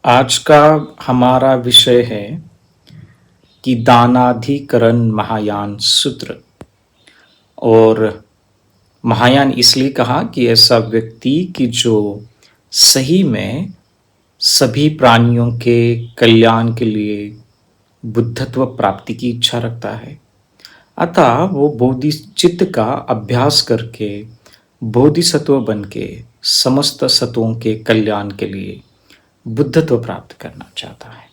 आज का हमारा विषय है कि दानाधिकरण महायान सूत्र। और महायान इसलिए कहा कि ऐसा व्यक्ति कि जो सही में सभी प्राणियों के कल्याण के लिए बुद्धत्व प्राप्ति की इच्छा रखता है, अतः वो बोधिचित्त का अभ्यास करके बोधिसत्व बन के समस्त सत्वों के कल्याण के लिए बुद्धत्व प्राप्त करना चाहता है।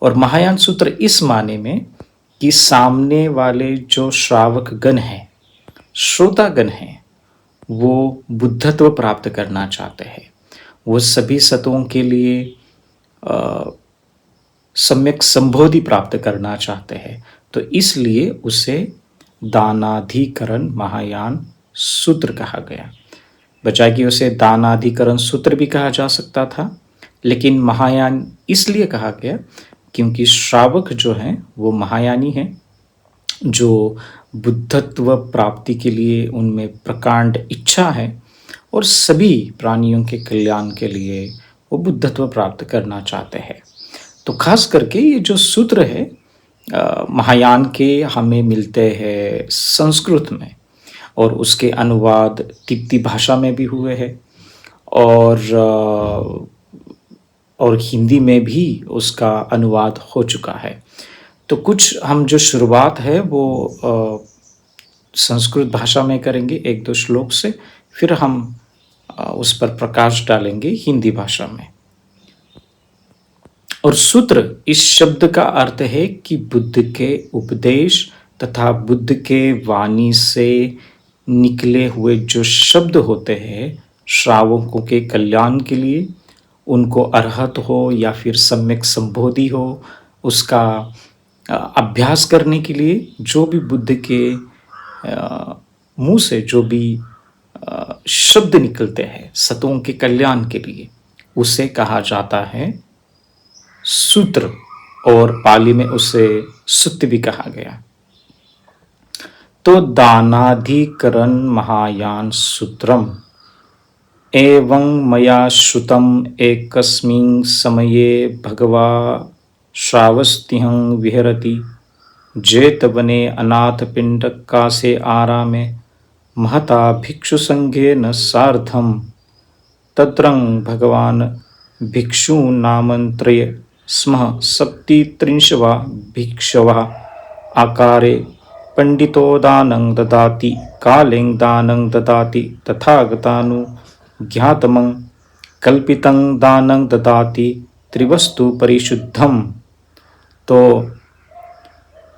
और महायान सूत्र इस माने में कि सामने वाले जो श्रावक गण हैं, श्रोतागण हैं, वो बुद्धत्व प्राप्त करना चाहते हैं। वो सभी सत्वों के लिए सम्यक संबोधि प्राप्त करना चाहते हैं, तो इसलिए उसे दानाधिकरण महायान सूत्र कहा गया। बजाय कि उसे दानाधिकरण सूत्र भी कहा जा सकता था, लेकिन महायान इसलिए कहा गया क्योंकि श्रावक जो हैं वो महायानी हैं, जो बुद्धत्व प्राप्ति के लिए उनमें प्रकांड इच्छा है और सभी प्राणियों के कल्याण के लिए वो बुद्धत्व प्राप्त करना चाहते हैं। तो खास करके ये जो सूत्र है महायान के हमें मिलते हैं संस्कृत में, और उसके अनुवाद तिब्बती भाषा में भी हुए हैं, और हिंदी में भी उसका अनुवाद हो चुका है। तो कुछ हम जो शुरुआत है वो संस्कृत भाषा में करेंगे एक दो श्लोक से, फिर हम उस पर प्रकाश डालेंगे हिंदी भाषा में। और सूत्र इस शब्द का अर्थ है कि बुद्ध के उपदेश तथा बुद्ध के वाणी से निकले हुए जो शब्द होते हैं श्रावकों के कल्याण के लिए, उनको अर्हत हो या फिर सम्यक संबोधि हो, उसका अभ्यास करने के लिए जो भी बुद्ध के मुंह से जो भी शब्द निकलते हैं सतों के कल्याण के लिए, उसे कहा जाता है सूत्र, और पाली में उसे सुत्त भी कहा गया। तो दानाधिकरण महायान सूत्रम एवं मया श्रुतम एकस्मिन् समये भगवा श्रावस्तिहं विहरति जेतवने अनाथ पिंडकासे आरामे महता भिक्षु संघेन सार्धम तत्रं भगवान भिक्षूनामन्त्रय स्म 37 भिक्षवः आकारे पंडितो दानं ददाति कालें दानं ददाति तथागतानु ज्ञातमं कल्पितं दानं ददाति त्रिवस्तु परिशुद्धम। तो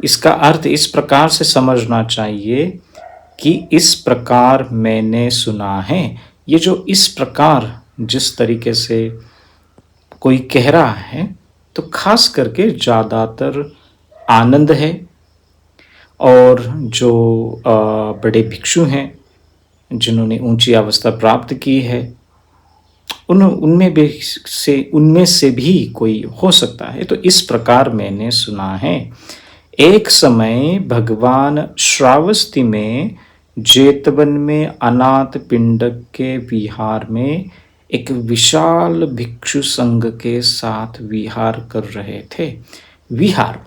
इसका अर्थ इस प्रकार से समझना चाहिए कि इस प्रकार मैंने सुना है। ये जो इस प्रकार जिस तरीके से कोई कह रहा है, तो खास करके ज़्यादातर आनंद है, और जो बड़े भिक्षु हैं जिन्होंने ऊंची अवस्था प्राप्त की है, उनमें से भी कोई हो सकता है। तो इस प्रकार मैंने सुना है। एक समय भगवान श्रावस्ती में जेतवन में अनाथ पिंडक के विहार में एक विशाल भिक्षु संघ के साथ विहार कर रहे थे। विहार,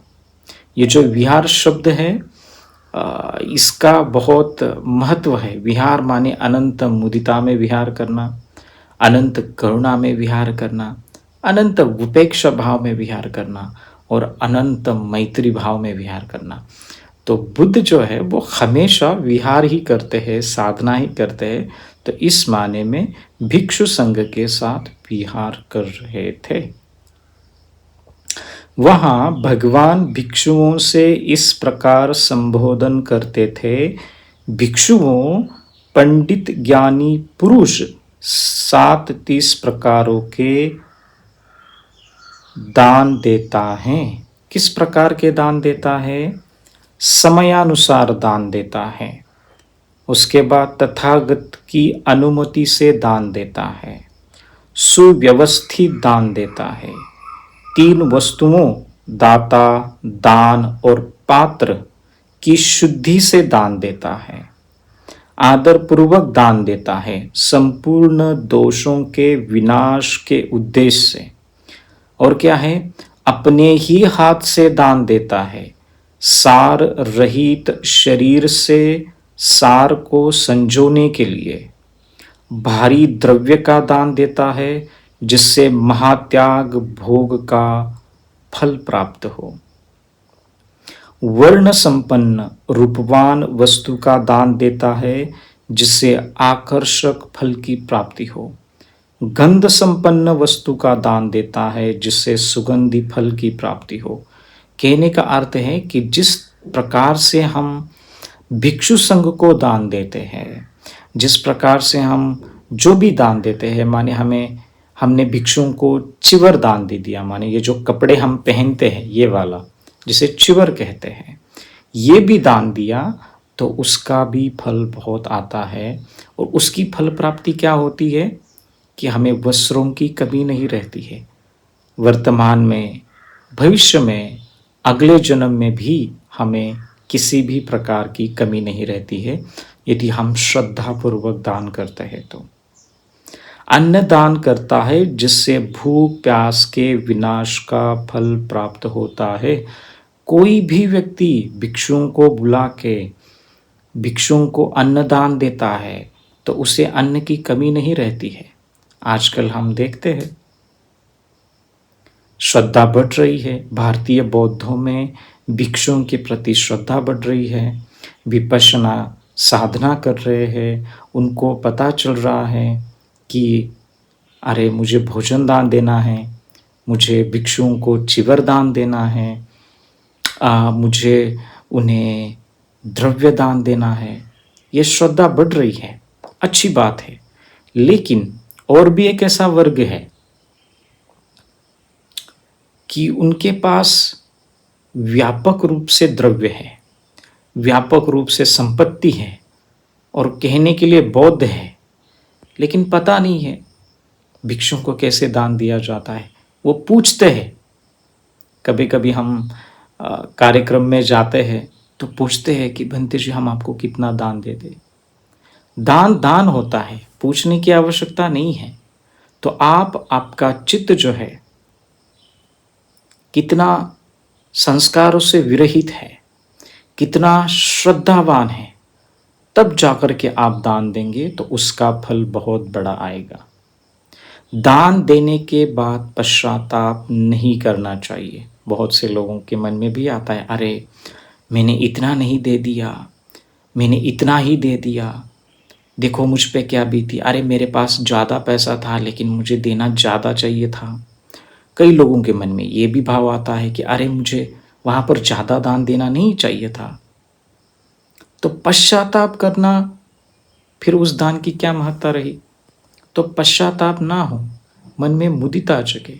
ये जो विहार शब्द है इसका बहुत महत्व है। विहार माने अनंत मुदिता में विहार करना, अनंत करुणा में विहार करना, अनंत उपेक्षा भाव में विहार करना, और अनंत मैत्री भाव में विहार करना। तो बुद्ध जो है वो हमेशा विहार ही करते हैं, साधना ही करते हैं। तो इस माने में भिक्षु संघ के साथ विहार कर रहे थे। वहां भगवान भिक्षुओं से इस प्रकार संबोधन करते थे। भिक्षुओं पंडित ज्ञानी पुरुष 37 प्रकारों के दान देता है। किस प्रकार के दान देता है? समयानुसार दान देता है। उसके बाद तथागत की अनुमति से दान देता है। सुव्यवस्थित दान देता है। 3 वस्तुओं दाता, दान और पात्र की शुद्धि से दान देता है। आदर पूर्वक दान देता है। संपूर्ण दोषों के विनाश के उद्देश्य से और क्या है, अपने ही हाथ से दान देता है, सार रहित शरीर से सार को संजोने के लिए। भारी द्रव्य का दान देता है, जिससे महात्याग भोग का फल प्राप्त हो। वर्ण संपन्न रूपवान वस्तु का दान देता है, जिससे आकर्षक फल की प्राप्ति हो। गंध संपन्न वस्तु का दान देता है, जिससे सुगंधी फल की प्राप्ति हो। कहने का अर्थ है कि जिस प्रकार से हम भिक्षु संघ को दान देते हैं, जिस प्रकार से हम जो भी दान देते हैं, माने हमने भिक्षुओं को चिवर दान दे दिया, माने ये जो कपड़े हम पहनते हैं ये वाला, जिसे चिवर कहते हैं, ये भी दान दिया तो उसका भी फल बहुत आता है। और उसकी फल प्राप्ति क्या होती है कि हमें वस्त्रों की कमी नहीं रहती है। वर्तमान में, भविष्य में, अगले जन्म में भी हमें किसी भी प्रकार की कमी नहीं रहती है, यदि हम श्रद्धापूर्वक दान करते हैं तो। अन्न दान करता है, जिससे भूख प्यास के विनाश का फल प्राप्त होता है। कोई भी व्यक्ति भिक्षुओं को बुला के भिक्षुओं को अन्न दान देता है तो उसे अन्न की कमी नहीं रहती है। आजकल हम देखते हैं श्रद्धा बढ़ रही है, भारतीय बौद्धों में भिक्षुओं के प्रति श्रद्धा बढ़ रही है, विपश्यना साधना कर रहे हैं, उनको पता चल रहा है कि अरे मुझे भोजन दान देना है, मुझे भिक्षुओं को चिवर दान देना है, मुझे उन्हें द्रव्य दान देना है। ये श्रद्धा बढ़ रही है, अच्छी बात है। लेकिन और भी एक ऐसा वर्ग है कि उनके पास व्यापक रूप से द्रव्य है, व्यापक रूप से संपत्ति है और कहने के लिए बौद्ध है, लेकिन पता नहीं है भिक्षुओं को कैसे दान दिया जाता है। वो पूछते हैं, कभी कभी हम कार्यक्रम में जाते हैं तो पूछते हैं कि भंते जी हम आपको कितना दान दे दे। दान दान होता है, पूछने की आवश्यकता नहीं है। तो आपका चित्त जो है कितना संस्कारों से विरहित है, कितना श्रद्धावान है, तब जाकर के आप दान देंगे तो उसका फल बहुत बड़ा आएगा। दान देने के बाद पश्चाताप नहीं करना चाहिए। बहुत से लोगों के मन में भी आता है, अरे मैंने इतना नहीं दे दिया, मैंने इतना ही दे दिया, देखो मुझ पे क्या बीती, अरे मेरे पास ज़्यादा पैसा था लेकिन मुझे देना ज़्यादा चाहिए था। कई लोगों के मन में ये भी भाव आता है कि अरे मुझे वहाँ पर ज़्यादा दान देना नहीं चाहिए था। तो पश्चाताप करना, फिर उस दान की क्या महत्ता रही। तो पश्चाताप ना हो, मन में मुदिता जगे।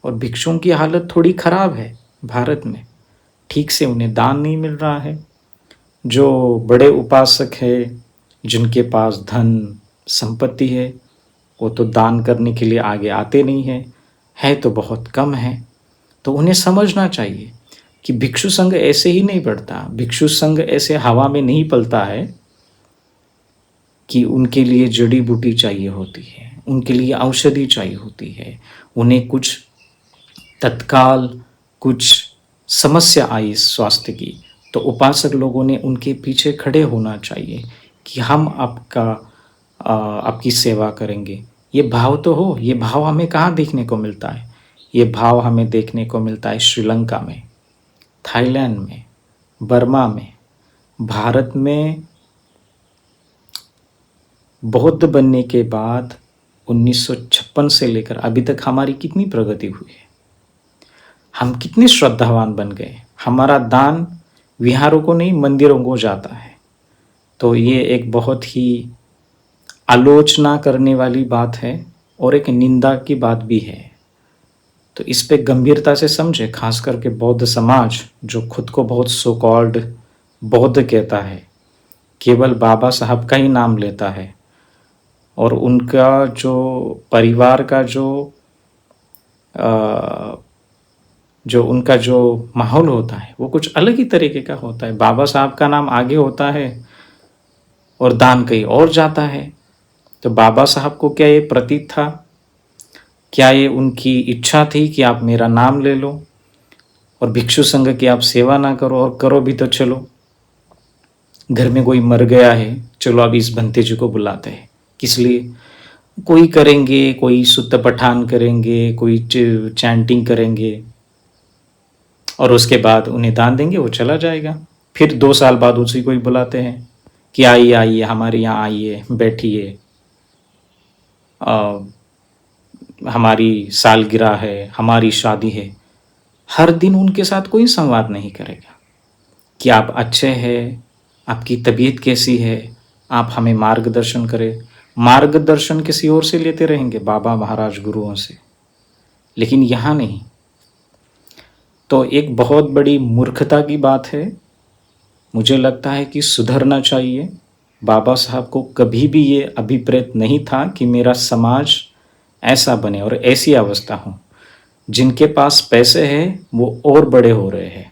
और भिक्षुओं की हालत थोड़ी खराब है भारत में, ठीक से उन्हें दान नहीं मिल रहा है। जो बड़े उपासक है, जिनके पास धन संपत्ति है, वो तो दान करने के लिए आगे आते नहीं है तो बहुत कम है। तो उन्हें समझना चाहिए कि भिक्षु संघ ऐसे ही नहीं बढ़ता, भिक्षु संघ ऐसे हवा में नहीं पलता है कि उनके लिए जड़ी बूटी चाहिए होती है, उनके लिए औषधि चाहिए होती है, उन्हें कुछ तत्काल कुछ समस्या आई स्वास्थ्य की, तो उपासक लोगों ने उनके पीछे खड़े होना चाहिए कि हम आपकी सेवा करेंगे। ये भाव तो हो। ये भाव हमें कहाँ देखने को मिलता है? ये भाव हमें देखने को मिलता है श्रीलंका में, थाईलैंड में, बर्मा में। भारत में बौद्ध बनने के बाद 1956 से लेकर अभी तक हमारी कितनी प्रगति हुई है, हम कितने श्रद्धावान बन गए। हमारा दान विहारों को नहीं, मंदिरों को जाता है। तो ये एक बहुत ही आलोचना करने वाली बात है और एक निंदा की बात भी है। तो इस पे गंभीरता से समझे, खास करके बौद्ध समाज जो खुद को बहुत सो कॉल्ड बौद्ध कहता है, केवल बाबा साहब का ही नाम लेता है, और उनका जो परिवार का उनका जो माहौल होता है वो कुछ अलग ही तरीके का होता है। बाबा साहब का नाम आगे होता है और दान कहीं और जाता है। तो बाबा साहब को क्या ये प्रतीत था? क्या ये उनकी इच्छा थी कि आप मेरा नाम ले लो और भिक्षु संघ की आप सेवा ना करो, और करो भी तो चलो घर में कोई मर गया है, चलो अब इस भंते जी को बुलाते हैं। किस लिए? कोई करेंगे, कोई सुत्त पठान करेंगे, कोई चैंटिंग करेंगे और उसके बाद उन्हें दान देंगे, वो चला जाएगा। फिर 2 साल बाद उसी को ही बुलाते हैं कि आइए आइए हमारे यहाँ आइए, बैठिए, हमारी सालगिरह है, हमारी शादी है। हर दिन उनके साथ कोई संवाद नहीं करेगा कि आप अच्छे हैं, आपकी तबीयत कैसी है, आप हमें मार्गदर्शन करें। मार्गदर्शन किसी और से लेते रहेंगे, बाबा महाराज गुरुओं से, लेकिन यहाँ नहीं। तो एक बहुत बड़ी मूर्खता की बात है। मुझे लगता है कि सुधरना चाहिए। बाबा साहब को कभी भी ये अभिप्रेत नहीं था कि मेरा समाज ऐसा बने और ऐसी अवस्था हो। जिनके पास पैसे हैं वो और बड़े हो रहे हैं,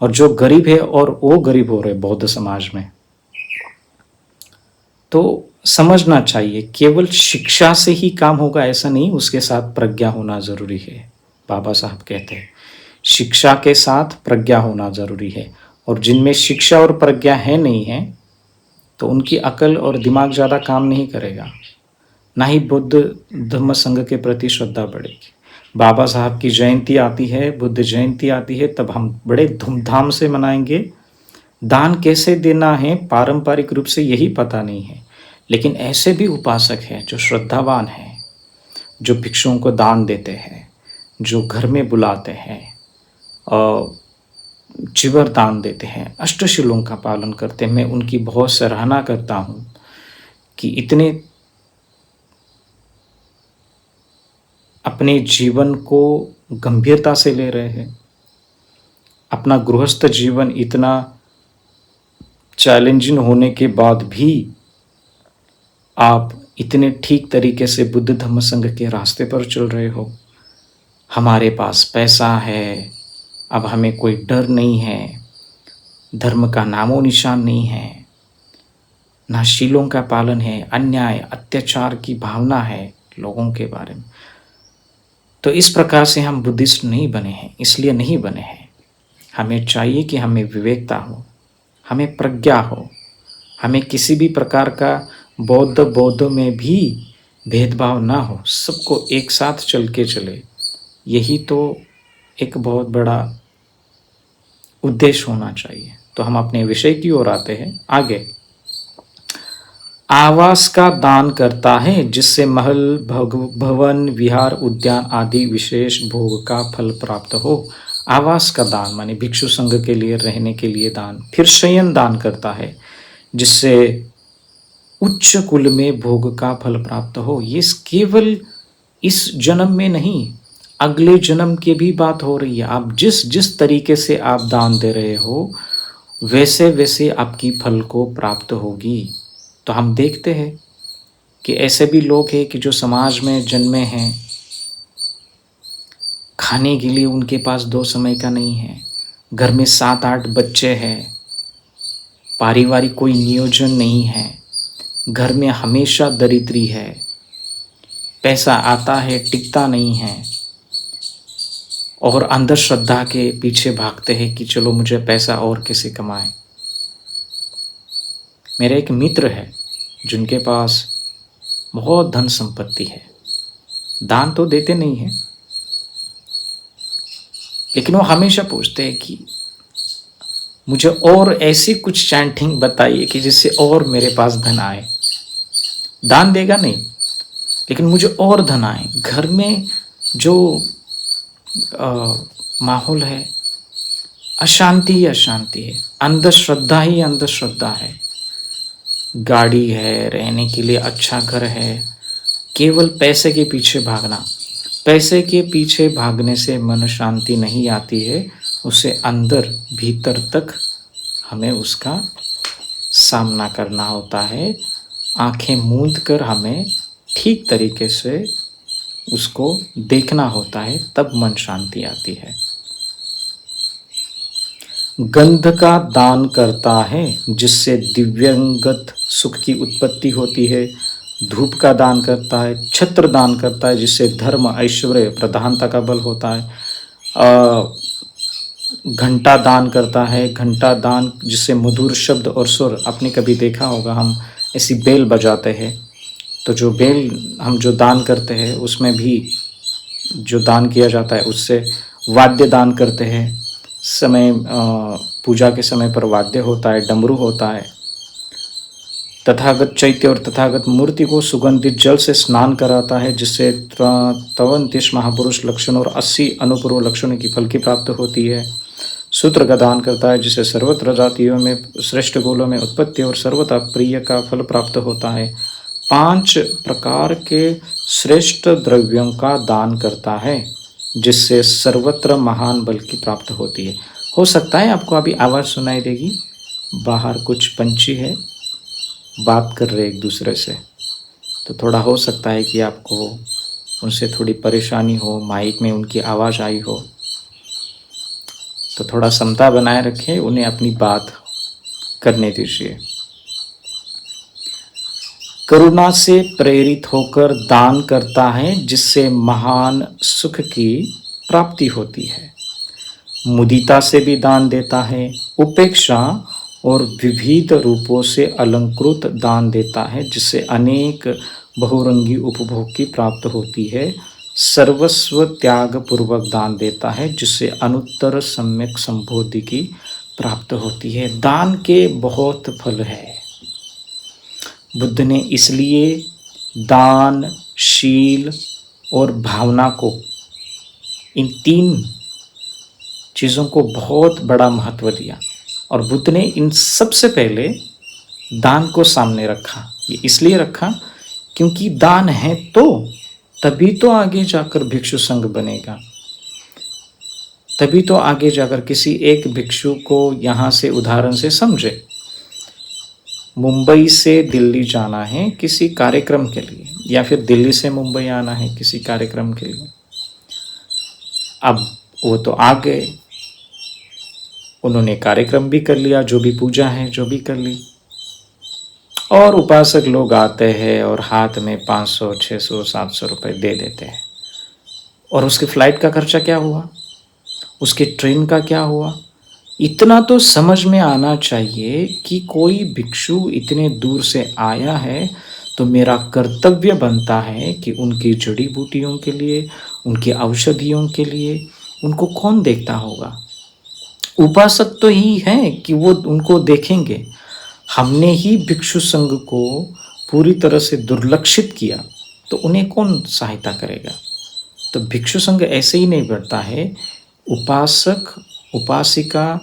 और जो गरीब है और वो गरीब हो रहे बौद्ध समाज में। तो समझना चाहिए, केवल शिक्षा से ही काम होगा ऐसा नहीं, उसके साथ प्रज्ञा होना जरूरी है। बाबा साहब कहते हैं शिक्षा के साथ प्रज्ञा होना जरूरी है, और जिनमें शिक्षा और प्रज्ञा है नहीं है तो उनकी अकल और दिमाग ज़्यादा काम नहीं करेगा, ना ही बुद्ध धम्म संघ के प्रति श्रद्धा बढ़ेगी। बाबा साहब की जयंती आती है, बुद्ध जयंती आती है, तब हम बड़े धूमधाम से मनाएंगे। दान कैसे देना है पारंपरिक रूप से यही पता नहीं है, लेकिन ऐसे भी उपासक हैं जो श्रद्धावान हैं, जो भिक्षुओं को दान देते हैं, जो घर में बुलाते हैं, चिवर दान देते हैं, अष्टशिलों का पालन करते हैं। मैं उनकी बहुत सराहना करता हूँ कि इतने अपने जीवन को गंभीरता से ले रहे हैं। अपना गृहस्थ जीवन इतना चैलेंजिंग होने के बाद भी आप इतने ठीक तरीके से बुद्ध धम्म संघ के रास्ते पर चल रहे हो। हमारे पास पैसा है, अब हमें कोई डर नहीं है, धर्म का नामो निशान नहीं है, ना शीलों का पालन है, अन्याय अत्याचार की भावना है लोगों के बारे में। तो इस प्रकार से हम बुद्धिस्ट नहीं बने हैं, इसलिए नहीं बने हैं। हमें चाहिए कि हमें विवेकता हो, हमें प्रज्ञा हो, हमें किसी भी प्रकार का बौद्ध में भी भेदभाव ना हो, सबको एक साथ चल के चले। यही तो एक बहुत बड़ा उद्देश्य होना चाहिए। तो हम अपने विषय की ओर आते हैं आगे। आवास का दान करता है जिससे महल, भवन, विहार, उद्यान आदि विशेष भोग का फल प्राप्त हो। आवास का दान माने भिक्षु संघ के लिए रहने के लिए दान। फिर शयन दान करता है जिससे उच्च कुल में भोग का फल प्राप्त हो। ये केवल इस जन्म में नहीं, अगले जन्म की भी बात हो रही है। आप जिस जिस तरीके से आप दान दे रहे हो वैसे वैसे आपकी फल को प्राप्त होगी। तो हम देखते हैं कि ऐसे भी लोग हैं कि जो समाज में जन्मे हैं, खाने के लिए उनके पास 2 समय का नहीं है, घर में 7-8 बच्चे हैं, पारिवारिक कोई नियोजन नहीं है, घर में हमेशा दरिद्री है, पैसा आता है टिकता नहीं है, और अंधश्रद्धा के पीछे भागते हैं कि चलो मुझे पैसा और कैसे कमाए। मेरा एक मित्र है जिनके पास बहुत धन संपत्ति है, दान तो देते नहीं है, लेकिन वो हमेशा पूछते हैं कि मुझे और ऐसी कुछ चैंटिंग बताइए कि जिससे और मेरे पास धन आए। दान देगा नहीं, लेकिन मुझे और धन आए। घर में जो माहौल है, अशांति ही अशांति है, अंधश्रद्धा ही अंधश्रद्धा है। गाड़ी है, रहने के लिए अच्छा घर है, केवल पैसे के पीछे भागना। पैसे के पीछे भागने से मन शांति नहीं आती है, उसे अंदर भीतर तक हमें उसका सामना करना होता है। आंखें मूंद कर हमें ठीक तरीके से उसको देखना होता है, तब मन शांति आती है। गंध का दान करता है जिससे दिव्यंगत सुख की उत्पत्ति होती है। धूप का दान करता है, छत्र दान करता है जिससे धर्म, ऐश्वर्य, प्रधानता का बल होता है। घंटा दान करता है, घंटा दान जिससे मधुर शब्द और सुर, आपने कभी देखा होगा हम ऐसी बेल बजाते हैं, तो जो बेल हम जो दान करते हैं उसमें भी जो दान किया जाता है उससे वाद्य दान करते हैं। समय पूजा के समय पर वाद्य होता है, डमरू होता है। तथागत चैत्य और तथागत मूर्ति को सुगंधित जल से स्नान कराता है जिससे 53 महापुरुष लक्षण और 80 अनुपूर्व लक्षणों की फल की प्राप्ति होती है। सूत्र का दान करता है जिससे सर्वत्र जातियों में श्रेष्ठ गोलों में उत्पत्ति और सर्वथा प्रिय का फल प्राप्त होता है। 5 प्रकार के श्रेष्ठ द्रव्यों का दान करता है जिससे सर्वत्र महान बल की प्राप्ति होती है। हो सकता है आपको अभी आवाज़ सुनाई देगी, बाहर कुछ पंछी है, बात कर रहे एक दूसरे से, तो थोड़ा हो सकता है कि आपको उनसे थोड़ी परेशानी हो, माइक में उनकी आवाज़ आई हो, तो थोड़ा समता बनाए रखें, उन्हें अपनी बात करने दीजिए। करुणा से प्रेरित होकर दान करता है जिससे महान सुख की प्राप्ति होती है। मुदिता से भी दान देता है, उपेक्षा और विविध रूपों से अलंकृत दान देता है जिससे अनेक बहुरंगी उपभोग की प्राप्त होती है। सर्वस्व त्याग पूर्वक दान देता है जिससे अनुत्तर सम्यक संबोधि की प्राप्त होती है। दान के बहुत फल है। बुद्ध ने इसलिए दान, शील और भावना को, इन 3 चीज़ों को बहुत बड़ा महत्व दिया और बुद्ध ने इन सबसे पहले दान को सामने रखा। ये इसलिए रखा क्योंकि दान है तो तभी तो आगे जाकर भिक्षु संघ बनेगा, तभी तो आगे जाकर किसी एक भिक्षु को यहाँ से उदाहरण से समझे। मुंबई से दिल्ली जाना है किसी कार्यक्रम के लिए, या फिर दिल्ली से मुंबई आना है किसी कार्यक्रम के लिए। अब वो तो आ गए, उन्होंने कार्यक्रम भी कर लिया, जो भी पूजा है जो भी कर ली, और उपासक लोग आते हैं और हाथ में 500, 600, 700 रुपये दे देते हैं। और उसके फ्लाइट का खर्चा क्या हुआ, उसके ट्रेन का क्या हुआ? इतना तो समझ में आना चाहिए कि कोई भिक्षु इतने दूर से आया है तो मेरा कर्तव्य बनता है कि उनकी जड़ी बूटियों के लिए, उनकी औषधियों के लिए उनको कौन देखता होगा? उपासक तो ही है कि वो उनको देखेंगे। हमने ही भिक्षु संघ को पूरी तरह से दुर्लक्षित किया तो उन्हें कौन सहायता करेगा? तो भिक्षु संघ ऐसे ही नहीं बढ़ता है। उपासक, उपासिका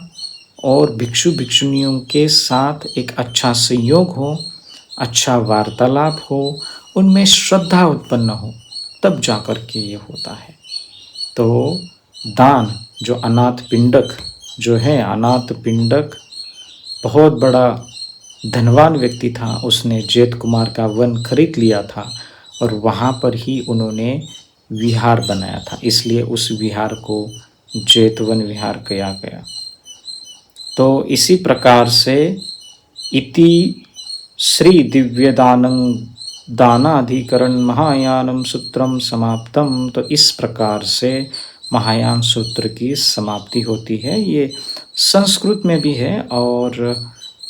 और भिक्षु भिक्षुणियों के साथ एक अच्छा संयोग हो, अच्छा वार्तालाप हो, उनमें श्रद्धा उत्पन्न हो, तब जाकर के ये होता है। तो दान, जो अनाथ पिंडक जो है, अनाथ पिंडक बहुत बड़ा धनवान व्यक्ति था, उसने जेत कुमार का वन खरीद लिया था और वहाँ पर ही उन्होंने विहार बनाया था, इसलिए उस विहार को जेतवन विहार कहा गया। तो इसी प्रकार से इति श्री दिव्यदानं दानाधिकरण महायानम सूत्रम समाप्तम। तो इस प्रकार से महायान सूत्र की समाप्ति होती है। ये संस्कृत में भी है और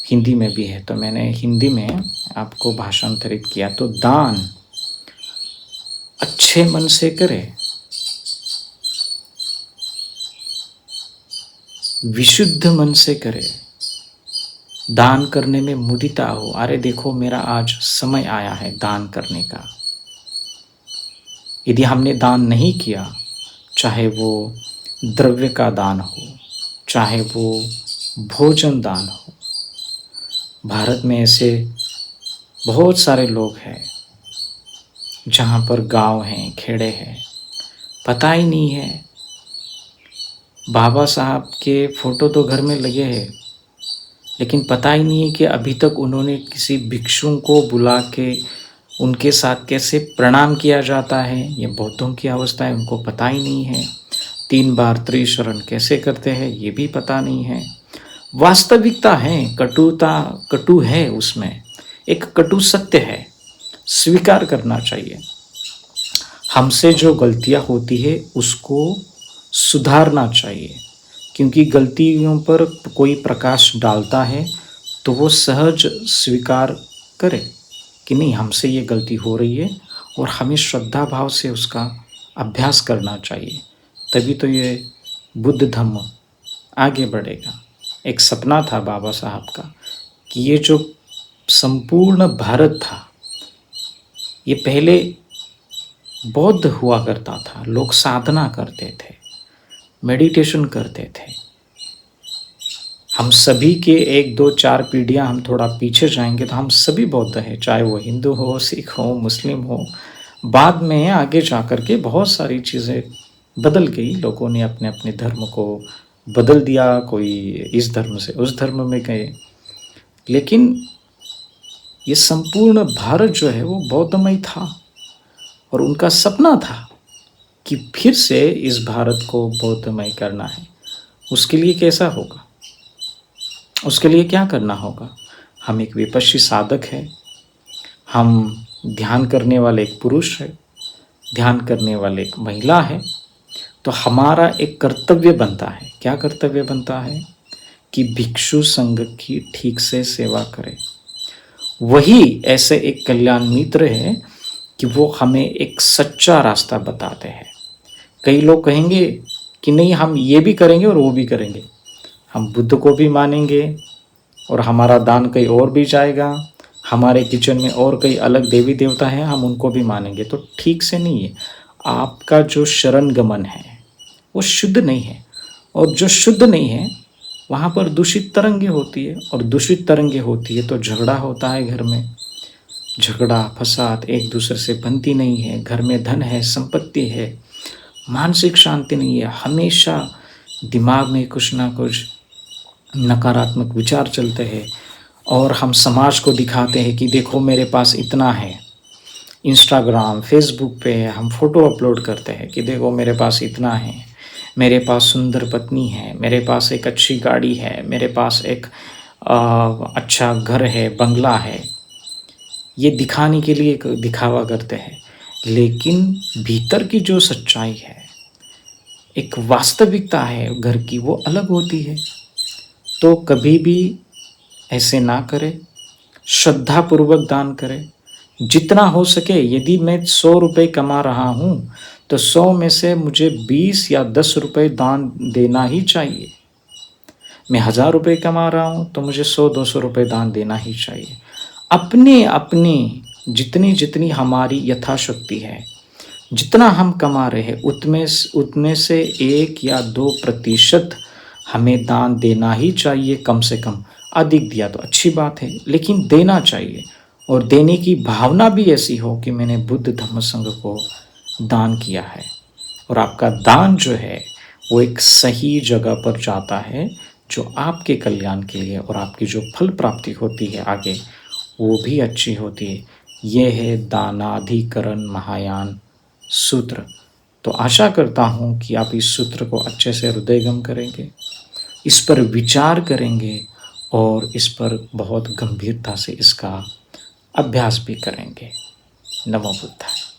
हिंदी में भी है, तो मैंने हिंदी में आपको भाषांतरित किया। तो दान अच्छे मन से करें, विशुद्ध मन से करे, दान करने में मुदिता हो। अरे देखो, मेरा आज समय आया है दान करने का। यदि हमने दान नहीं किया, चाहे वो द्रव्य का दान हो, चाहे वो भोजन दान हो, भारत में ऐसे बहुत सारे लोग हैं जहाँ पर गांव हैं, खेड़े हैं, पता ही नहीं है। बाबा साहब के फोटो तो घर में लगे हैं, लेकिन पता ही नहीं है कि अभी तक उन्होंने किसी भिक्षु को बुला के उनके साथ कैसे प्रणाम किया जाता है। ये बौद्धों की अवस्था है, उनको पता ही नहीं है। 3 बार त्रिशरण कैसे करते हैं ये भी पता नहीं है। वास्तविकता है, कटु है उसमें, एक कटु सत्य है। स्वीकार करना चाहिए। हमसे जो गलतियां होती है उसको सुधारना चाहिए, क्योंकि गलतियों पर कोई प्रकाश डालता है तो वो सहज स्वीकार करे कि नहीं, हमसे ये गलती हो रही है और हमें श्रद्धा भाव से उसका अभ्यास करना चाहिए। तभी तो ये बुद्ध धम्म आगे बढ़ेगा। एक सपना था बाबा साहब का कि ये जो संपूर्ण भारत था, ये पहले बौद्ध हुआ करता था, लोग साधना करते थे, मेडिटेशन करते थे। हम सभी के 1 2 4 पीढ़ियां हम थोड़ा पीछे जाएंगे तो हम सभी बौद्ध हैं, चाहे वो हिंदू हो, सिख हो, मुस्लिम हो। बाद में आगे जाकर के बहुत सारी चीज़ें बदल गई, लोगों ने अपने अपने धर्म को बदल दिया, कोई इस धर्म से उस धर्म में गए। लेकिन ये संपूर्ण भारत जो है वो बौद्धमय था और उनका सपना था कि फिर से इस भारत को बौद्धमय करना है। उसके लिए कैसा होगा, उसके लिए क्या करना होगा? हम एक विपश्ची साधक है, हम ध्यान करने वाले एक पुरुष है, ध्यान करने वाले एक महिला है। तो हमारा एक कर्तव्य बनता है। क्या कर्तव्य बनता है? कि भिक्षु संघ की ठीक से सेवा करें। वही ऐसे एक कल्याण मित्र है कि वो हमें एक सच्चा रास्ता बताते हैं। कई लोग कहेंगे कि नहीं, हम ये भी करेंगे और वो भी करेंगे, हम बुद्ध को भी मानेंगे और हमारा दान कहीं और भी जाएगा, हमारे किचन में और कई अलग देवी देवता हैं, हम उनको भी मानेंगे। तो ठीक से नहीं है। आपका जो शरण गमन है वो शुद्ध नहीं है, और जो शुद्ध नहीं है वहाँ पर दूषित तरंगे होती है, और दूषित तरंगे होती है तो झगड़ा होता है घर में, झगड़ा फसाद एक दूसरे से बनती नहीं है, घर में धन है, संपत्ति है, मानसिक शांति नहीं है, हमेशा दिमाग में कुछ ना कुछ नकारात्मक विचार चलते हैं। और हम समाज को दिखाते हैं कि देखो मेरे पास इतना है। इंस्टाग्राम फेसबुक पे हम फ़ोटो अपलोड करते हैं कि देखो मेरे पास इतना है, मेरे पास सुंदर पत्नी है, मेरे पास एक अच्छी गाड़ी है, मेरे पास एक अच्छा घर है, बंगला है। ये दिखाने के लिए एक दिखावा करते हैं, लेकिन भीतर की जो सच्चाई है, एक वास्तविकता है घर की, वो अलग होती है। तो कभी भी ऐसे ना करें, श्रद्धापूर्वक दान करें। जितना हो सके, यदि मैं 100 रुपये कमा रहा हूँ तो 100 में से मुझे 20 या 10 रुपये दान देना ही चाहिए। मैं 1000 रुपये कमा रहा हूँ तो मुझे 100-200 रुपये दान देना ही चाहिए। अपने अपने जितनी जितनी हमारी यथाशक्ति है, जितना हम कमा रहे हैं उतने से 1 या 2% हमें दान देना ही चाहिए कम से कम। अधिक दिया तो अच्छी बात है, लेकिन देना चाहिए। और देने की भावना भी ऐसी हो कि मैंने बुद्ध धम्म संघ को दान किया है, और आपका दान जो है वो एक सही जगह पर जाता है जो आपके कल्याण के लिए, और आपकी जो फल प्राप्ति होती है आगे वो भी अच्छी होती है। ये है दानाधिकरण महायान सूत्र। तो आशा करता हूँ कि आप इस सूत्र को अच्छे से हृदयगम करेंगे, इस पर विचार करेंगे और इस पर बहुत गंभीरता से इसका अभ्यास भी करेंगे। नमो बुद्धाय।